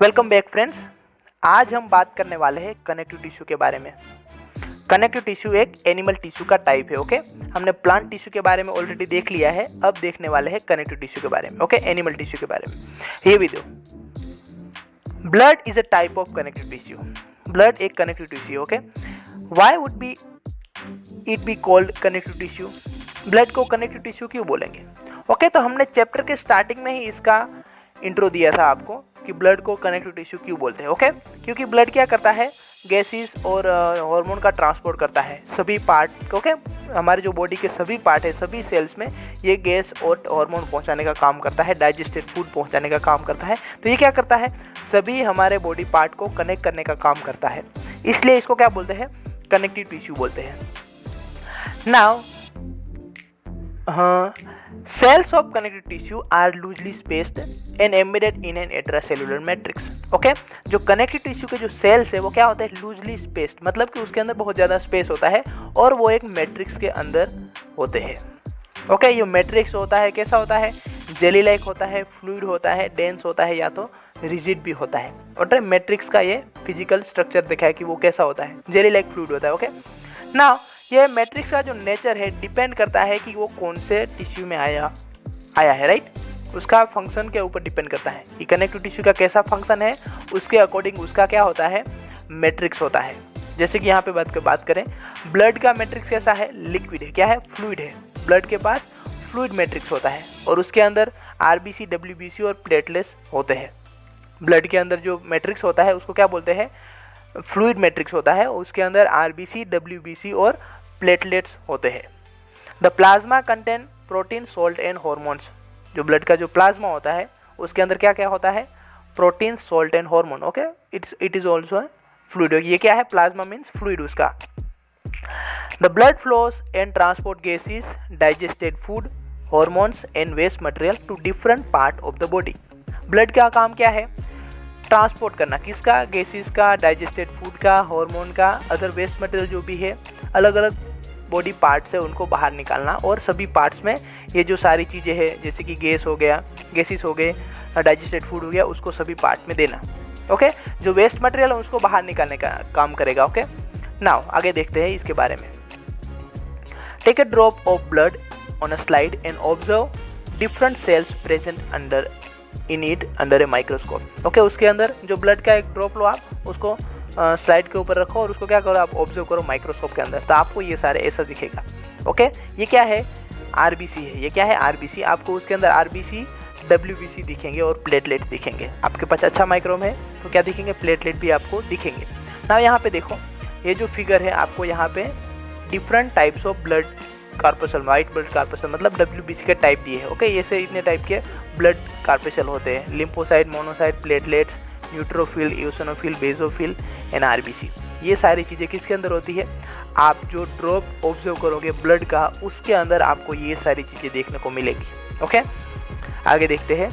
Welcome back friends. आज हम बात करने वाले हैं कनेक्टिव टिश्यू के बारे में। कनेक्टिव टिश्यू एक एनिमल टिश्यू का टाइप है। ओके, हमने प्लांट टिश्यू के बारे में ऑलरेडी देख लिया है, अब देखने वाले हैं कनेक्टिव टिश्यू के बारे में। ओके, एनिमल टिश्यू के बारे में। ये video, blood is a type of connective tissue. Blood एक connective tissue. Okay, why would be it be called connective tissue? Blood को कनेक्टिव टिश्यू क्यों बोलेंगे? ओके, तो हमने चैप्टर के स्टार्टिंग में ही इसका इंट्रो दिया था आपको कि ब्लड को कनेक्टिव टिश्यू क्यों बोलते हैं। ओके, क्योंकि ब्लड क्या करता है, गैसेस और हार्मोन का ट्रांसपोर्ट करता है सभी पार्ट। ओके, हमारे जो बॉडी के सभी पार्ट है, सभी सेल्स में ये गैस और हार्मोन पहुंचाने का काम करता है, डाइजेस्टेड फूड पहुंचाने का काम करता है। तो ये क्या करता है, सभी हमारे बॉडी पार्ट को कनेक्ट करने का काम करता है, इसलिए इसको क्या बोलते हैं, कनेक्टिव टिश्यू बोलते हैं। Now cells of connective tissue are loosely spaced and embedded in an intracellular matrix. Okay, जो कनेक्टिव टिश्यू के जो सेल्स है वो क्या होते हैं, लूजली स्पेस्ड, मतलब कि उसके अंदर बहुत ज़्यादा स्पेस होता है और वो एक मैट्रिक्स के अंदर होते हैं। ओके, ये मैट्रिक्स होता है कैसा होता है, जेली लाइक होता है, फ्लूइड होता है, डेंस होता है, या तो रिजिड भी होता है। और मैट्रिक्स का ये फिजिकल स्ट्रक्चर देखा है कि वो कैसा होता है, जेली लाइक फ्लूइड होता है। ओके, नाउ ये मैट्रिक्स का जो नेचर है डिपेंड करता है कि वो कौन से टिश्यू में आया है, राइट। उसका फंक्शन के ऊपर डिपेंड करता है कि कनेक्टिव टिश्यू का कैसा फंक्शन है, उसके अकॉर्डिंग उसका क्या होता है, मैट्रिक्स होता है। जैसे कि यहाँ पे बात करें, ब्लड का मैट्रिक्स कैसा है, लिक्विड है, क्या है, फ्लूइड है। ब्लड के पास फ्लूइड मैट्रिक्स होता है और उसके अंदर आरबीसी, डब्ल्यूबीसी और प्लेटलेट्स होते हैं। ब्लड के अंदर जो मैट्रिक्स होता है उसको क्या बोलते हैं, फ्लूइड मैट्रिक्स होता है, उसके अंदर आरबीसी, डब्ल्यूबीसी और प्लेटलेट्स होते हैं। The plasma contain protein, salt and hormones. जो ब्लड का जो प्लाज्मा होता है उसके अंदर क्या क्या होता है, protein, salt and hormone. Okay, it is also fluid. ये क्या है, प्लाज्मा मीन्स फ्लूइड उसका। The blood flows and transport gases, digested food, hormones and waste material to different part of the body. Blood का काम क्या है, transport करना, किसका, गैसेस का, डाइजेस्टेड फूड का, हार्मोन का, अदर वेस्ट मटेरियल जो भी है, अलग अलग बॉडी पार्ट्स है उनको बाहर निकालना, और सभी पार्ट्स में ये जो सारी चीज़ें हैं जैसे कि गैस हो गया, गैसेस हो गए, डाइजेस्टेड फूड हो गया, उसको सभी पार्ट में देना। ओके, जो वेस्ट मटेरियल है उसको बाहर निकालने का काम करेगा। ओके, नाउ आगे देखते हैं इसके बारे में। Take a drop of blood on a slide and observe different cells present under a microscope. Okay, उसके अंदर जो ब्लड का एक ड्रॉप लो आप, उसको स्लाइड के ऊपर रखो और उसको क्या करो, आप ऑब्जर्व करो माइक्रोस्कोप के अंदर, तो आपको ये सारे ऐसा दिखेगा। ओके, ये क्या है, आरबीसी है। ये क्या है, आरबीसी। आपको उसके अंदर आरबीसी, डब्ल्यूबीसी दिखेंगे और प्लेटलेट दिखेंगे। आपके पास अच्छा माइक्रोम है तो क्या दिखेंगे, प्लेटलेट भी आपको दिखेंगे। ना यहाँ पे देखो, ये जो फिगर है आपको यहाँ पे different types of blood corpuscle, white blood corpuscle मतलब डब्ल्यूबीसी के टाइप दिए हैं। ओके, ये से इतने टाइप के ब्लड कार्पसल होते हैं, lymphocyte, monocyte, platelets, neutrophil, eosinophil, basophil and RBC. ये सारी चीज़ें किसके अंदर होती है, आप जो ड्रॉप ऑब्जर्व करोगे ब्लड का, उसके अंदर आपको ये सारी चीज़ें देखने को मिलेगी। ओके, आगे देखते हैं।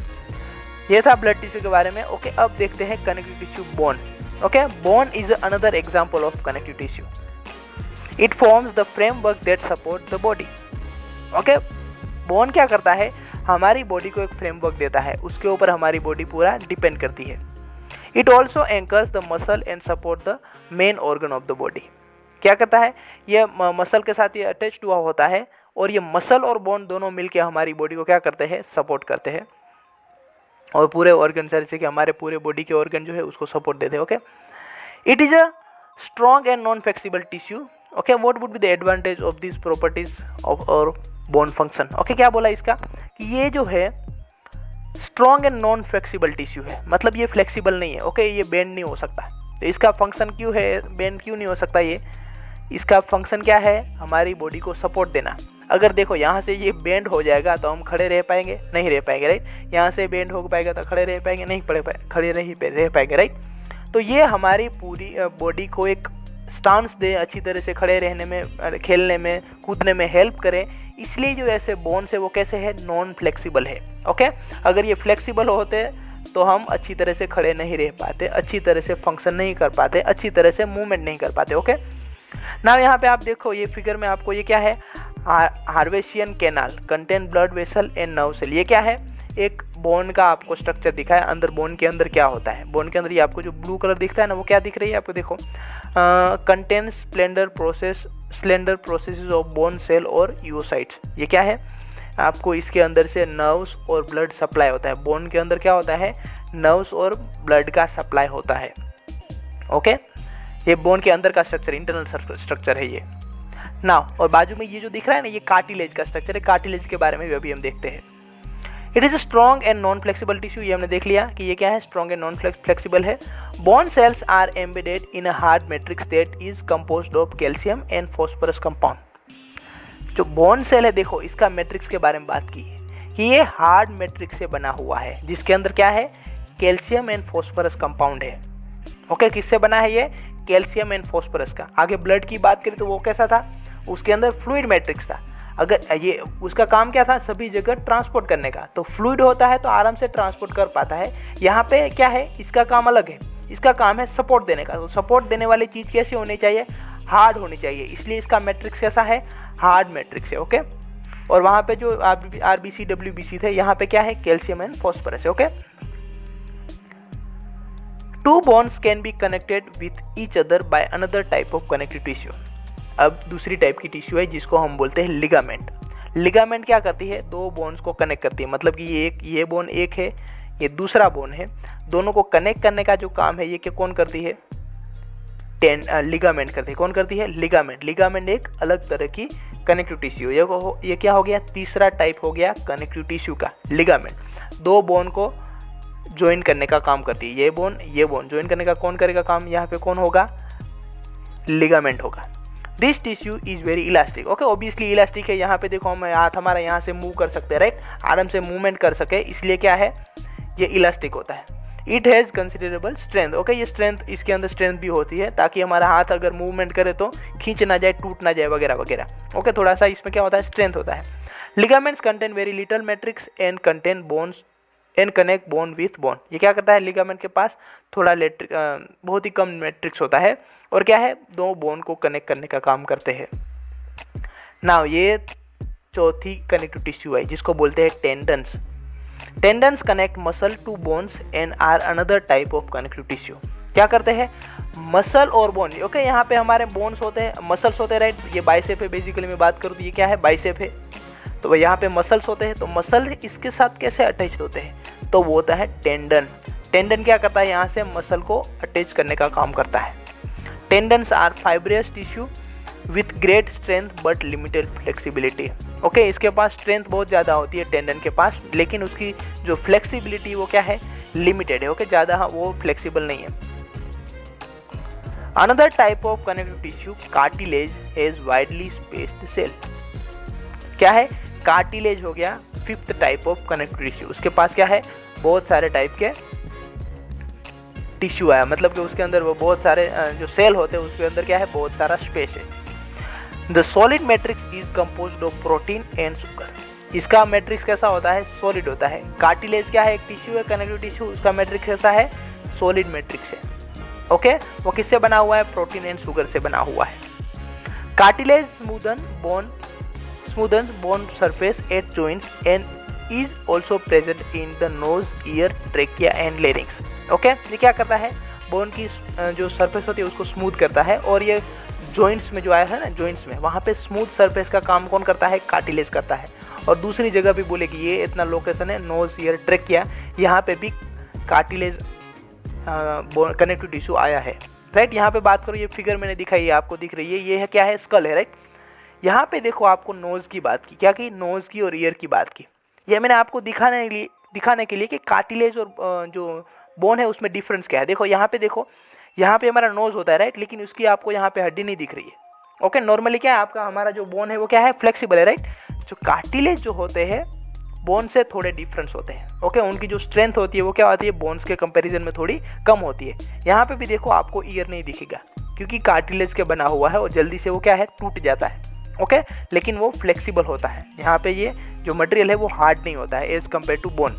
ये था ब्लड टिश्यू के बारे में। ओके, अब देखते हैं connective tissue, bone. Okay, bone is another example of connective tissue. It forms the framework that support the body. Okay, bone क्या करता है, हमारी बॉडी को एक फ्रेमवर्क देता है, उसके ऊपर हमारी बॉडी पूरा डिपेंड करती है। It also anchors the muscle and support the main organ of the body. क्या करता है, ये मसल के साथ ये अटैच्ड हुआ होता है और ये मसल और बोन दोनों मिलकर हमारी बॉडी को क्या करते हैं, सपोर्ट करते हैं, और पूरे ऑर्गन जैसे कि हमारे पूरे बॉडी के ऑर्गन जो है उसको सपोर्ट देते हैं। Okay, it is a strong and non flexible tissue. Okay, what would be the advantage of this properties of और बोन फंक्शन। ओके, क्या बोला इसका कि ये जो है strong and non flexible tissue है, मतलब ये फ्लेक्सिबल नहीं है। ओके, ये बेंड नहीं हो सकता। तो इसका फंक्शन क्यों है, बेंड क्यों नहीं हो सकता, ये इसका फंक्शन क्या है, हमारी बॉडी को सपोर्ट देना। अगर देखो यहाँ से ये बेंड हो जाएगा तो हम खड़े रह पाएंगे, नहीं रह पाएंगे, राइट। यहाँ से बेंड हो पाएगा तो खड़े रह पाएंगे, नहीं खड़े नहीं रह पाएंगे, राइट। तो ये हमारी पूरी बॉडी को एक स्टांस दे, अच्छी तरह से खड़े रहने में, खेलने में, कूदने में हेल्प करें, इसलिए जो ऐसे बोन्स है वो कैसे है, नॉन फ्लेक्सिबल है। ओके, अगर ये फ्लेक्सिबल होते तो हम अच्छी तरह से खड़े नहीं रह पाते, अच्छी तरह से फंक्शन नहीं कर पाते, अच्छी तरह से मूवमेंट नहीं कर पाते। ओके, ना यहाँ पे आप देखो ये फिगर में आपको ये क्या है, Haversian canal contain blood vessel and nerve cell. ये क्या है, एक बोन का आपको स्ट्रक्चर दिखा है, अंदर बोन के अंदर क्या होता है। बोन के अंदर ये आपको जो ब्लू कलर दिखता है ना, वो क्या दिख रही है आपको, देखो contain slender processes of bone cell और यूसाइट्स। ये क्या है, आपको इसके अंदर से नर्व्स और ब्लड सप्लाई होता है। बोन के अंदर क्या होता है, नर्व्स और ब्लड का सप्लाई होता है। ओके, ये बोन के अंदर का स्ट्रक्चर, इंटरनल स्ट्रक्चर है ये ना। और बाजू में ये जो दिख रहा है ना, ये कार्टिलेज का स्ट्रक्चर है। कार्टिलेज के बारे में भी अभी हम देखते हैं। It is strong and non flexible tissue, ये हमने देख लिया कि ये क्या है, स्ट्रॉन्ग एंड नॉन फ्लेक्सिबल है। Bone cells are embedded in a hard matrix that is composed of calcium and phosphorus compound. जो बोन सेल है, देखो इसका मैट्रिक्स के बारे में बात की है कि ये हार्ड मैट्रिक्स से बना हुआ है, जिसके अंदर क्या है, कैल्शियम एंड फॉस्फोरस कंपाउंड है। ओके, किससे बना है ये, कैल्शियम एंड फॉस्फोरस का। आगे ब्लड की बात करें तो वो कैसा था, उसके अंदर फ्लूइड मैट्रिक्स था। अगर ये उसका काम क्या था, सभी जगह ट्रांसपोर्ट करने का, तो फ्लूइड होता है तो आराम से ट्रांसपोर्ट कर पाता है। यहाँ पे क्या है, इसका काम अलग है, इसका काम है सपोर्ट देने का। तो सपोर्ट देने वाली चीज़ कैसी होनी चाहिए, हार्ड होनी चाहिए, इसलिए इसका मैट्रिक्स कैसा है, हार्ड मैट्रिक्स है। ओके, और वहाँ पे जो RBC WBC थे, यहाँ पे क्या है, कैल्शियम एंड फॉस्फोरस है। Okay, two bones can be connected with each other by another type of connective tissue. अब दूसरी टाइप की टिश्यू है जिसको हम बोलते हैं लिगामेंट। लिगामेंट क्या करती है, दो बोन्स को कनेक्ट करती है। मतलब कि ये बोन एक है, ये दूसरा बोन है, दोनों को कनेक्ट करने का जो काम है ये क्या कौन करती है, लिगामेंट करती है। कौन करती है, लिगामेंट। लिगामेंट एक अलग तरह की कनेक्टिव टिश्यू। ये क्या हो गया, तीसरा टाइप हो गया कनेक्टिव टिश्यू का, लिगामेंट। दो बोन को ज्वाइन करने का काम करती है। ये बोन ज्वाइन करने का कौन करेगा काम, यहाँ पे कौन होगा, लिगामेंट होगा। This tissue is very elastic. Okay, obviously elastic है। यहाँ पे देखो हम हाथ हमारा यहाँ से मूव कर सकते हैं, राइट, आराम से मूवमेंट कर सके, इसलिए क्या है, ये इलास्टिक होता है। It has considerable strength. Okay, ये स्ट्रेंथ, इसके अंदर स्ट्रेंथ भी होती है ताकि हमारा हाथ अगर मूवमेंट करे तो खींच ना जाए, टूट ना जाए वगैरह वगैरह। ओके, थोड़ा सा इसमें क्या होता है, स्ट्रेंथ होता है। Ligaments contain very little matrix and contain bones and connect bone with bone. ये क्या करता है, लिगामेंट के पास थोड़ा बहुत ही कम मैट्रिक्स होता है और क्या है, दो बोन को कनेक्ट करने का काम करते हैं। नाउ ये चौथी कनेक्टिव टिश्यू है जिसको बोलते हैं tendons. Tendons connect muscle to bones and are another type of connective tissue. क्या करते हैं, मसल और बोन। ओके, यहाँ पे हमारे बोन्स होते हैं, मसल्स होते हैं, राइट। ये बाइसेप है, बेसिकली मैं बात करूँ तो ये क्या है, बाइसेप है। तो यहाँ पे मसल्स होते हैं, तो मसल इसके साथ कैसे अटैच होते हैं, तो वो होता है टेंडन। टेंडन क्या करता है, यहाँ से मसल को अटैच करने का काम करता है। Tendons are fibrous tissue with great strength but limited flexibility. Okay, इसके पास स्ट्रेंथ बहुत ज़्यादा होती है टेंडन के पास, लेकिन उसकी जो फ्लेक्सिबिलिटी वो क्या है, लिमिटेड है। ओके, ज़्यादा वो फ्लेक्सिबल नहीं है। Another type of connective tissue cartilage has widely spaced cell. क्या है, कार्टिलेज हो गया fifth type of connective tissue. उसके पास क्या है, बहुत सारे टाइप के टिश्यू है, मतलब कि उसके अंदर वो बहुत सारे जो सेल होते हैं उसके अंदर क्या है, बहुत सारा स्पेस है। The solid matrix is composed of protein and sugar. इसका मैट्रिक्स कैसा होता है, सॉलिड होता है। कार्टिलेज क्या है, एक टिश्यू है, कनेक्टिव टिश्यू, उसका मैट्रिक्स कैसा है, सॉलिड मैट्रिक्स है। ओके, वो किससे बना हुआ है, प्रोटीन एंड शुगर से बना हुआ है। Cartilage smoothen bone surface at joints and is also present in the nose, year, trachea and larynx. Okay, ये क्या करता है, बोन की जो सरफेस होती है उसको स्मूथ करता है, और ये जॉइंट्स में जो आया है ना, जॉइंट्स में वहाँ पे स्मूथ सरफेस का काम कौन करता है, कार्टिलेज करता है। और दूसरी जगह भी बोले कि ये इतना लोकेशन है, नोज, ईयर, ट्रेकिया, यहाँ पे भी कार्टिलेज कनेक्टिव टिश्यू आया है, राइट। यहाँ पे बात करो, ये फिगर मैंने दिखाई है, आपको दिख रही है, ये है क्या है, स्कल है, राइट। यहाँ पे देखो आपको नोज की बात की, क्या की, नोज की और ईयर की बात की। ये मैंने आपको दिखाने के लिए कि कार्टिलेज और जो बोन है उसमें डिफरेंस क्या है। देखो यहाँ पे, देखो यहाँ पे हमारा नोज होता है, राइट, लेकिन उसकी आपको यहाँ पे हड्डी नहीं दिख रही है। ओके, नॉर्मली क्या है, आपका हमारा जो बोन है वो क्या है, फ्लेक्सिबल है, राइट। जो कार्टिलेज जो होते हैं बोन से थोड़े डिफरेंस होते हैं। ओके, उनकी जो स्ट्रेंथ होती है वो क्या होती है, बोन्स के कंपैरिजन में थोड़ी कम होती है। यहाँ पे भी देखो आपको ईयर नहीं दिखेगा क्योंकि कार्टिलेज के बना हुआ है और जल्दी से वो क्या है, टूट जाता है। ओके, लेकिन वो फ्लेक्सिबल होता है। यहाँ पे ये जो मटेरियल है वो हार्ड नहीं होता है as compare to bone.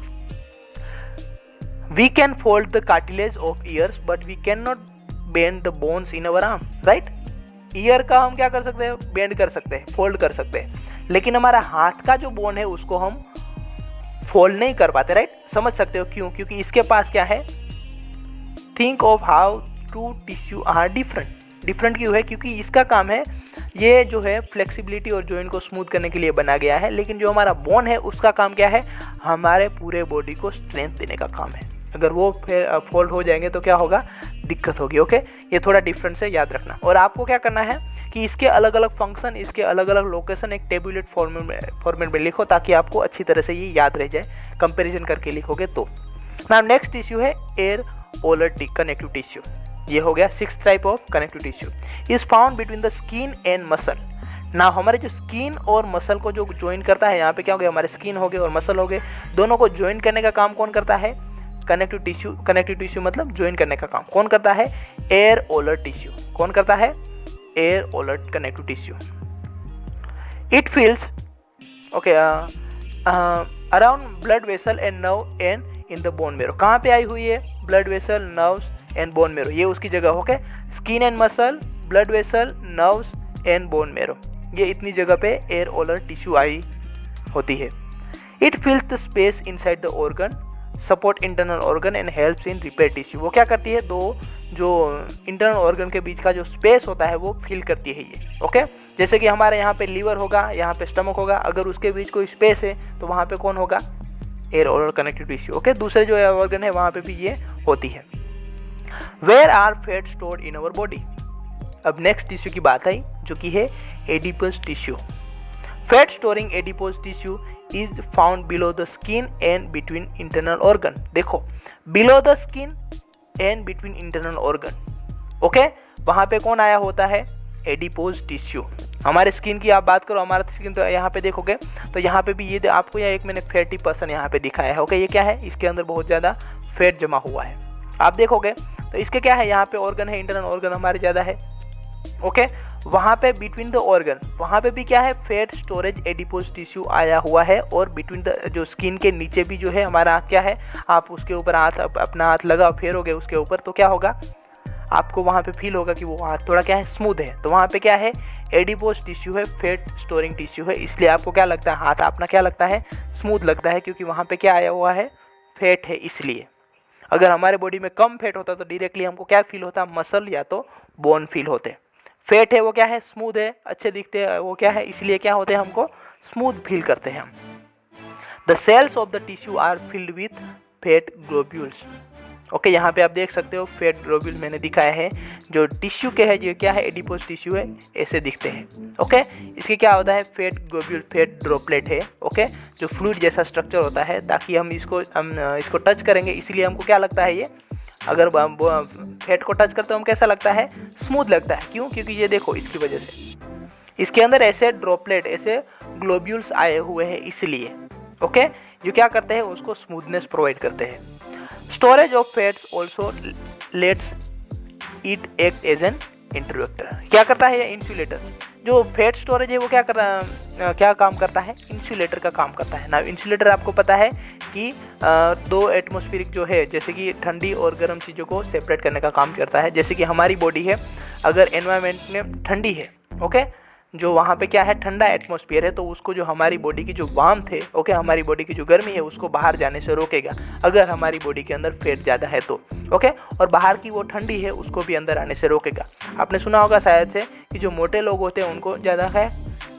We can fold the cartilage of ears but we can not bend the bones in our arm, right. Ear का हम क्या कर सकते हैं, बेंड कर सकते हैं, फोल्ड कर सकते हैं, लेकिन हमारा हाथ का जो बोन है उसको हम फोल्ड नहीं कर पाते, राइट। समझ सकते हो क्यों, क्योंकि इसके पास क्या है, think of how two tissue are different क्यों है, क्योंकि इसका काम है ये जो है फ्लेक्सिबिलिटी और जॉइंट को स्मूथ करने के लिए बना गया है, लेकिन जो हमारा बोन है उसका काम क्या है, हमारे पूरे बॉडी को स्ट्रेंथ देने का काम है। अगर वो फिर फोल्ड हो जाएंगे तो क्या होगा, दिक्कत होगी। ओके, ये थोड़ा डिफरेंस है, याद रखना। और आपको क्या करना है कि इसके अलग अलग फंक्शन, इसके अलग अलग लोकेशन एक टेबुलेट फॉर्मेट में लिखो, ताकि आपको अच्छी तरह से ये याद रह जाए, कंपेरिजन करके लिखोगे तो। नाउ नेक्स्ट टिश्यू है एयर ओलर कनेक्टिव टिश्यू। ये हो गया 6th type of connective tissue, is found between the skin and muscle. ना हमारे जो स्किन और मसल को जो ज्वाइन करता है, यहाँ पे क्या हो गया, हमारे स्किन हो गए और मसल हो गए, दोनों को ज्वाइन करने का काम कौन करता है, कनेक्टिव टिश्यू मतलब ज्वाइन करने का काम कौन करता है, एयर ओलर टिश्यू। कौन करता है, areolar connective tissue. It feels okay around blood vessel and nerve and in the bone marrow. कहाँ पे आई हुई है, blood vessel, nerves and bone marrow, ये उसकी जगह। Okay, skin and muscle, blood vessel, nerves and bone marrow, ये इतनी जगह पे एयर ओलर टिश्यू आई होती है। It फिल्स the space inside the organ, support internal organ and helps in repair tissue. वो क्या करती है, दो जो इंटरनल ऑर्गन के बीच का जो स्पेस होता है वो फिल करती है ये। ओके, जैसे कि हमारे यहाँ पे लीवर होगा, यहाँ पे स्टमक होगा, अगर उसके बीच कोई स्पेस है तो वहाँ पे कौन होगा, एयर ओलर कनेक्टिव टिश्यू। ओके, दूसरे जो ऑर्गन है वहाँ पे भी ये होती है। Where are fat stored in our body. अब नेक्स्ट टिश्यू की बात आई जो कि है adipose tissue. Fat storing adipose tissue is found below the skin and between internal organ. देखो, below the skin and between internal organ. Okay, वहां पे कौन आया होता है, एडिपोज टिश्यू। हमारे स्किन की आप बात करो, हमारा स्किन तो यहाँ पे देखोगे तो यहाँ पे भी ये आपको यहाँ एक मैंने 30% यहाँ पे दिखाया है। ओके, ये क्या है, इसके अंदर बहुत ज़्यादा फैट जमा हुआ है। आप देखोगे तो इसके क्या है, यहाँ पे ऑर्गन है, इंटरनल ऑर्गन हमारे ज़्यादा है। ओके, वहाँ पे बिटवीन द ऑर्गन, वहाँ पे भी क्या है, फैट स्टोरेज एडिपोज टिश्यू आया हुआ है। और बिटवीन द जो स्किन के नीचे भी जो है हमारा क्या है, आप उसके ऊपर अपना हाथ लगा फेरोगे उसके ऊपर तो क्या होगा, आपको वहाँ पे फील होगा कि वो हाथ थोड़ा क्या है, स्मूथ है। तो वहाँ पे क्या है, एडिपोज टिश्यू है, फैट स्टोरिंग टिश्यू है, इसलिए आपको क्या लगता है, हाथ अपना क्या लगता है, स्मूथ लगता है, क्योंकि वहाँ पे क्या आया हुआ है, फैट है। इसलिए अगर हमारे बॉडी में कम फैट होता तो डायरेक्टली हमको क्या फील होता, मसल या तो बोन फील होते। फैट है वो क्या है, स्मूथ है, अच्छे दिखते हैं, वो क्या है, इसलिए क्या होते हैं, हमको स्मूथ फील करते हैं हम। The cells of the tissue are filled with fat globules. Okay, यहाँ पे आप देख सकते हो फैट ग्लोब्यूल मैंने दिखाया है, जो टिश्यू के है, जो क्या है, एडिपोज टिश्यू है, ऐसे दिखते हैं। ओके, इसके क्या होता है, फैट ग्लोब्यूल, फैट ड्रॉपलेट है। ओके, जो फ्लूइड जैसा स्ट्रक्चर होता है, ताकि हम इसको टच करेंगे, इसीलिए हमको क्या लगता है, ये अगर फैट को टच करते हो हम कैसा लगता है, स्मूथ लगता है। क्यों, क्योंकि ये देखो इसकी वजह से इसके अंदर ऐसे ड्रॉपलेट, ऐसे ग्लोब्यूल्स आए हुए हैं, इसलिए। ओके, जो क्या करते हैं, उसको स्मूथनेस प्रोवाइड करते हैं। Storage of fats also lets it act as an insulator. क्या करता है ये, इंसुलेटर। जो फैट स्टोरेज है वो क्या काम करता है, इंसुलेटर का काम करता है ना। इंसुलेटर आपको पता है कि दो एटमॉस्फेरिक जो है, जैसे कि ठंडी और गर्म चीज़ों को सेपरेट करने का काम करता है। जैसे कि हमारी बॉडी है, अगर एनवायरनमेंट में ठंडी है, ओके, जो वहाँ पे क्या है, ठंडा एटमॉस्फेयर है, तो उसको जो हमारी बॉडी की जो वार्मथ है, ओके, हमारी बॉडी की जो गर्मी है, उसको बाहर जाने से रोकेगा अगर हमारी बॉडी के अंदर फैट ज़्यादा है तो। ओके, और बाहर की वो ठंडी है उसको भी अंदर आने से रोकेगा। आपने सुना होगा शायद से कि जो मोटे लोग होते हैं उनको ज़्यादा है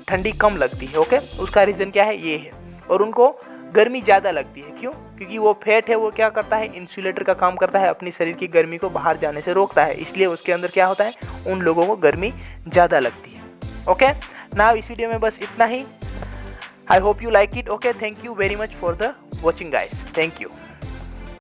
ठंडी कम लगती है। ओके, उसका रीज़न क्या है, ये है। और उनको गर्मी ज़्यादा लगती है, क्यों, क्योंकि वो फैट है, वो क्या करता है, इंसुलेटर का काम करता है, अपनी शरीर की गर्मी को बाहर जाने से रोकता है, इसलिए उसके अंदर क्या होता है, उन लोगों को गर्मी ज़्यादा लगती है। ओके, नाउ इस वीडियो में बस इतना ही। I hope you like it. Okay, thank you very much for the watching guys, thank you.